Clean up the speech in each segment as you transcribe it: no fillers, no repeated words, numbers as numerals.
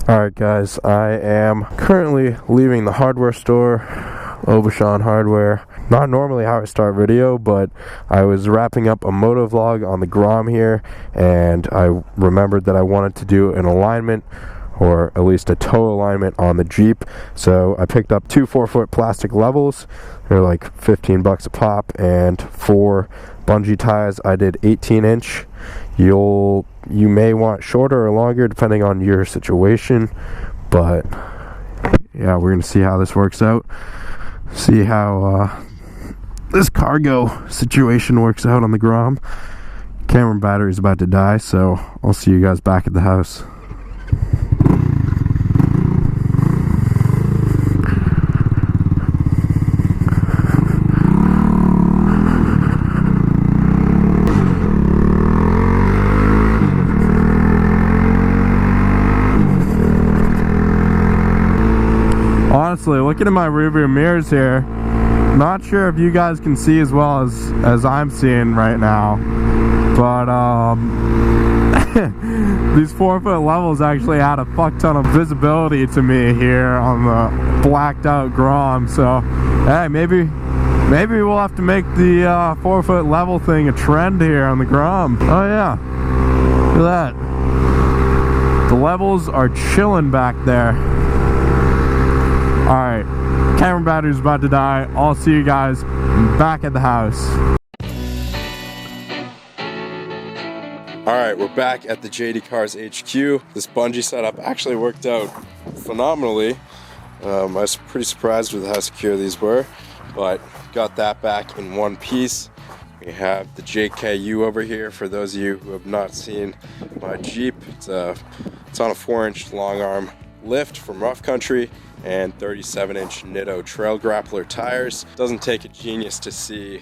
Alright guys, I am currently leaving the hardware store, Obashan Hardware. Not normally how I start video, but I was wrapping up a moto vlog on the Grom here, and I remembered that I wanted to do an alignment, or at least a toe alignment on the Jeep. So I picked up two 4-foot plastic levels. They're like 15 bucks a pop, and 4 bungee ties. I did 18-inch. You may want shorter or longer depending on your situation, but yeah, we're gonna see how this works out. See how this cargo situation works out on the Grom. Camera battery's about to die, so I'll see you guys back at the house. Honestly, looking at my rearview mirrors here, not sure if you guys can see as well as I'm seeing right now, but these 4-foot levels actually add a fuck ton of visibility to me here on the blacked out Grom. So hey, maybe we'll have to make the 4-foot level thing a trend here on the Grom. Oh yeah, look at that. The levels are chilling back there. Alright, camera battery's about to die. I'll see you guys back at the house. Alright, we're back at the JD Cars HQ. This bungee setup actually worked out phenomenally. I was pretty surprised with how secure these were, but got that back in one piece. We have the JKU over here for those of you who have not seen my Jeep. It's on a 4-inch long arm lift from rough country and 37-inch Nitto trail grappler tires. Doesn't take a genius to see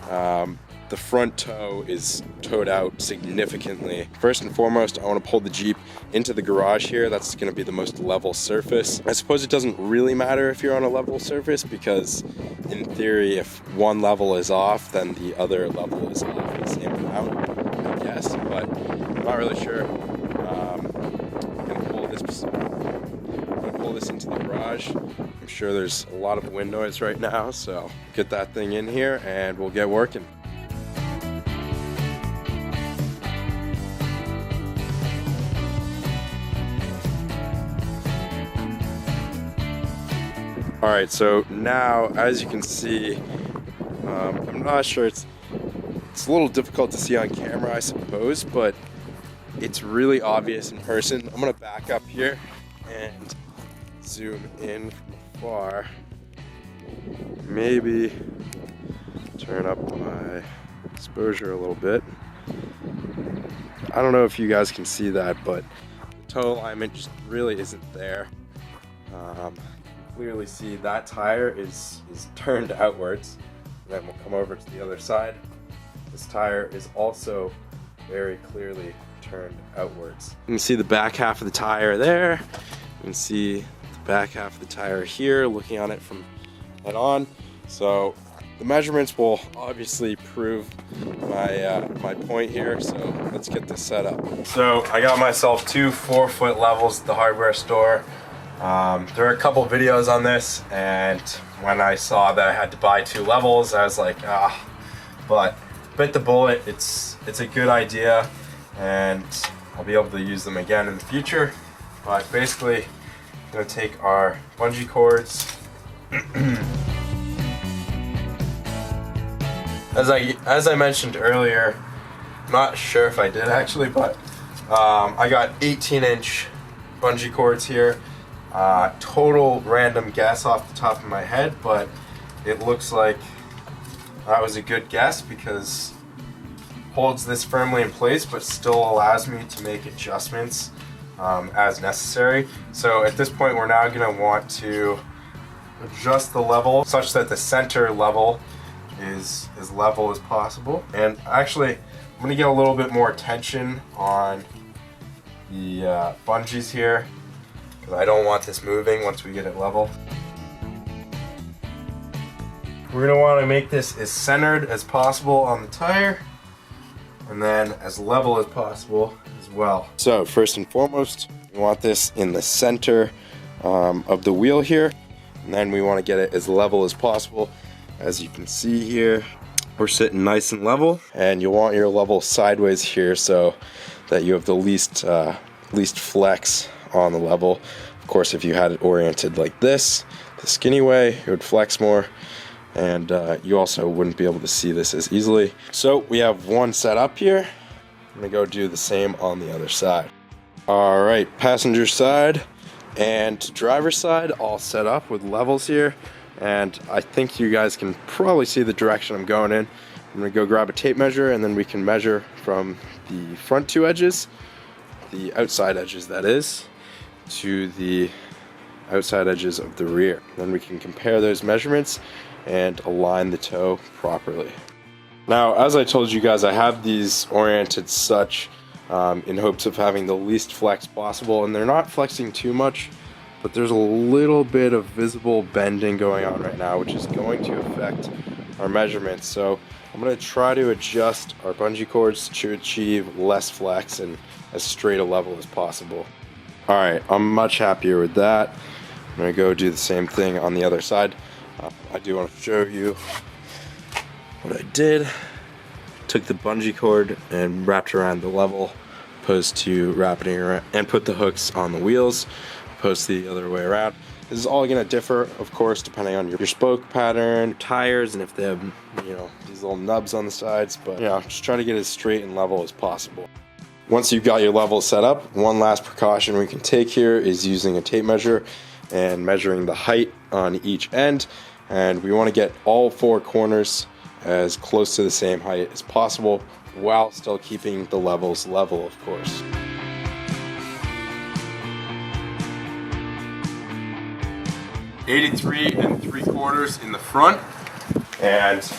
the front toe is towed out significantly. First and foremost, I want to pull the Jeep into the garage here. That's going to be the most level surface. I suppose it doesn't really matter if you're on a level surface, because in theory, if one level is off, then the other level is off the same amount, I guess, but I'm not really sure. I'm going to pull this into the garage. I'm sure there's a lot of wind noise right now, so get that thing in here and we'll get working. Alright, so now, as you can see, I'm not sure, it's a little difficult to see on camera, I suppose, but it's really obvious in person. I'm going to back up here and zoom in from afar. Maybe turn up my exposure a little bit. I don't know if you guys can see that, but the toe alignment just really isn't there. Clearly see that tire is turned outwards. And then we'll come over to the other side. This tire is also very clearly turned outwards. You can see the back half of the tire there. You can see the back half of the tire here, looking on it from head on. So the measurements will obviously prove my point here, so let's get this set up. So I got myself two 4-foot levels at the hardware store. There are a couple videos on this, and when I saw that I had to buy 2 levels, I was like, but bit the bullet. It's a good idea, and I'll be able to use them again in the future. But basically, I'm going to take our bungee cords. As I mentioned earlier, I'm not sure if I did actually, but I got 18-inch bungee cords here. Total random guess off the top of my head, but it looks like that was a good guess because it holds this firmly in place but still allows me to make adjustments as necessary. So at this point, we're now going to want to adjust the level such that the center level is as level as possible. And actually, I'm going to get a little bit more tension on the bungees here, because I don't want this moving once we get it level. We're going to want to make this as centered as possible on the tire, and then as level as possible as well. So first and foremost, We want this in the center of the wheel here, and then we want to get it as level as possible. As you can see here, we're sitting nice and level, and you want your level sideways here so that you have the least flex on the level. Of course, if you had it oriented like this, the skinny way, it would flex more, and you also wouldn't be able to see this as easily. So we have one set up here. I'm gonna go do the same on the other side. All right, passenger side and driver's side all set up with levels here, and I think you guys can probably see the direction I'm going in. I'm gonna go grab a tape measure, and then we can measure from the front two edges, the outside edges that is, to the outside edges of the rear. Then we can compare those measurements and align the toe properly. Now, as I told you guys, I have these oriented such in hopes of having the least flex possible, and they're not flexing too much, but there's a little bit of visible bending going on right now, which is going to affect our measurements. So I'm going to try to adjust our bungee cords to achieve less flex and as straight a level as possible. All right, I'm much happier with that. I'm going to go do the same thing on the other side. I do want to show you what I did. Took the bungee cord and wrapped around the level, opposed to wrapping around, and put the hooks on the wheels, opposed to the other way around. This is all going to differ, of course, depending on your spoke pattern, tires, and if they have, you know, these little nubs on the sides. But yeah, just try to get as straight and level as possible. Once you've got your level set up, one last precaution we can take here is using a tape measure and measuring the height on each end. And we want to get all four corners as close to the same height as possible while still keeping the levels level, of course. .83 3/4 in the front, and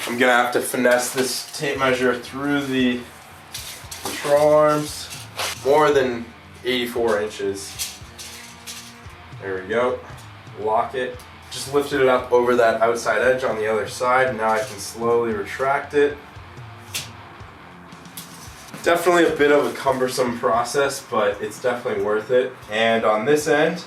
I'm gonna have to finesse this tape measure through the control arms. More than 84 inches. There we go. Lock it. Just lifted it up over that outside edge on the other side. Now I can slowly retract it. Definitely a bit of a cumbersome process, but it's definitely worth it. And on this end,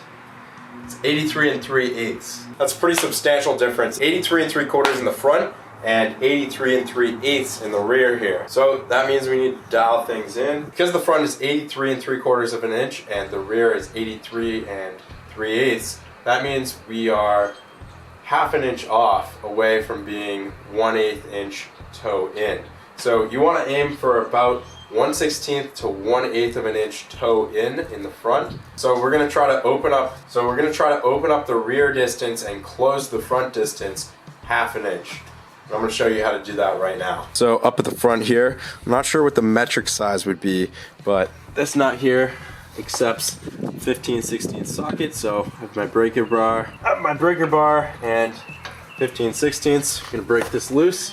it's 83 3/8. That's a pretty substantial difference. 83 3/4 in the front and 83 3/8 in the rear here. So that means we need to dial things in. Because the front is 83 3/4 of an inch and the rear is 83 3/8, that means we are half an inch off away from being 1/8 inch toe in. So you want to aim for about 1/16 to 1/8 of an inch toe in the front. So we're going to try to open up. So we're going to try to open up the rear distance and close the front distance half an inch. I'm going to show you how to do that right now. So up at the front here, I'm not sure what the metric size would be, but this nut here accepts 15/16 socket. So I have my breaker bar, and 15/16. I'm going to break this loose.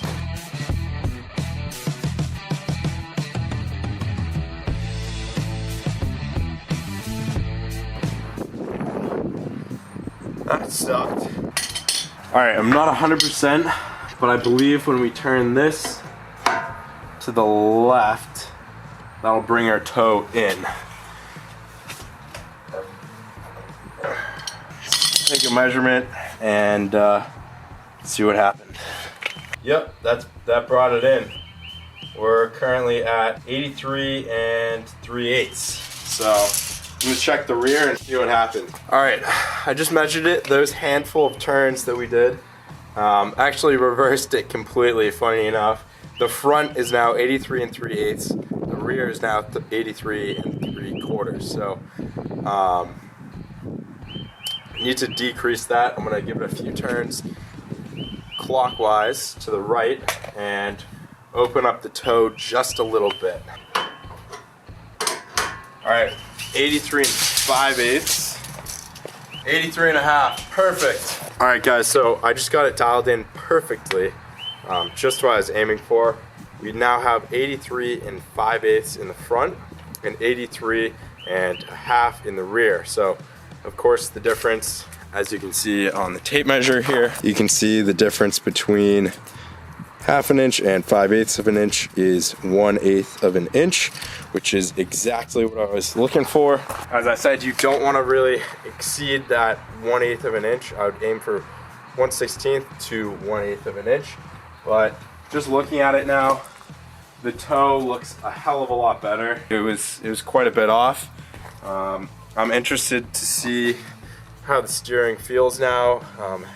That sucked. Alright, I'm not 100%, but I believe when we turn this to the left, that'll bring our toe in. Take a measurement and see what happened. Yep, that brought it in. We're currently at 83 3/8. So I'm gonna check the rear and see what happened. All right, I just measured it. Those handful of turns that we did actually reversed it completely, funny enough. The front is now 83 3/8. The rear is now 83 3/4. So I need to decrease that. I'm gonna give it a few turns clockwise to the right and open up the toe just a little bit. All right. 83 5/8, 83 1/2, perfect. All right, guys, so I just got it dialed in perfectly, just what I was aiming for. We now have 83 5/8 in the front and 83 1/2 in the rear. So, of course, the difference, as you can see on the tape measure here, you can see the difference between 1/2 inch, and 5/8 of an inch is 1/8 of an inch, which is exactly what I was looking for. As I said, you don't want to really exceed that 1/8 of an inch. I would aim for 1/16 to 1/8 of an inch, but just looking at it now, the toe looks a hell of a lot better. It was quite a bit off. I'm interested to see how the steering feels now,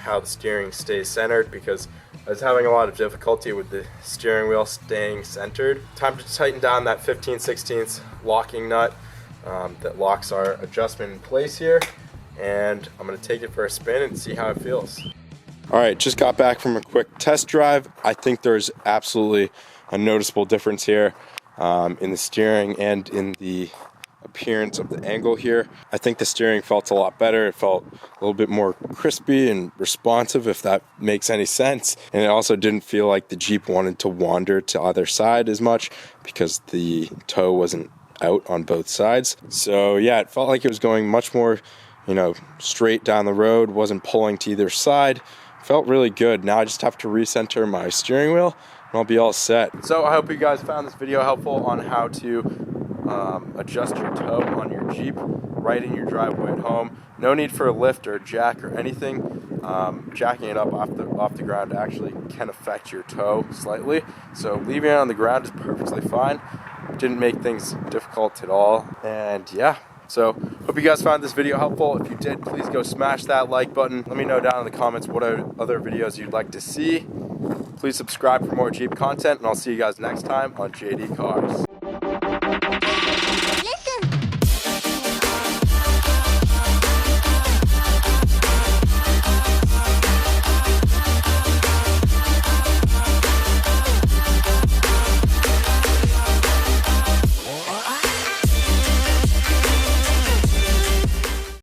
how the steering stays centered, because I was having a lot of difficulty with the steering wheel staying centered. Time to tighten down that 15/16 locking nut that locks our adjustment in place here, and I'm going to take it for a spin and see how it feels. Alright, just got back from a quick test drive. I think there's absolutely a noticeable difference here in the steering and in the appearance of the angle here. I think the steering felt a lot better. It felt a little bit more crispy and responsive, if that makes any sense. And it also didn't feel like the Jeep wanted to wander to either side as much because the toe wasn't out on both sides. So yeah, it felt like it was going much more, straight down the road, wasn't pulling to either side. Felt really good. Now I just have to recenter my steering wheel and I'll be all set. So I hope you guys found this video helpful on how to adjust your toe on your Jeep right in your driveway at home. No need for a lift or a jack or anything. Jacking it up off the ground actually can affect your toe slightly. So leaving it on the ground is perfectly fine. Didn't make things difficult at all. And yeah. So, hope you guys found this video helpful. If you did, please go smash that like button. Let me know down in the comments what other videos you'd like to see. Please subscribe for more Jeep content, and I'll see you guys next time on JD Cars.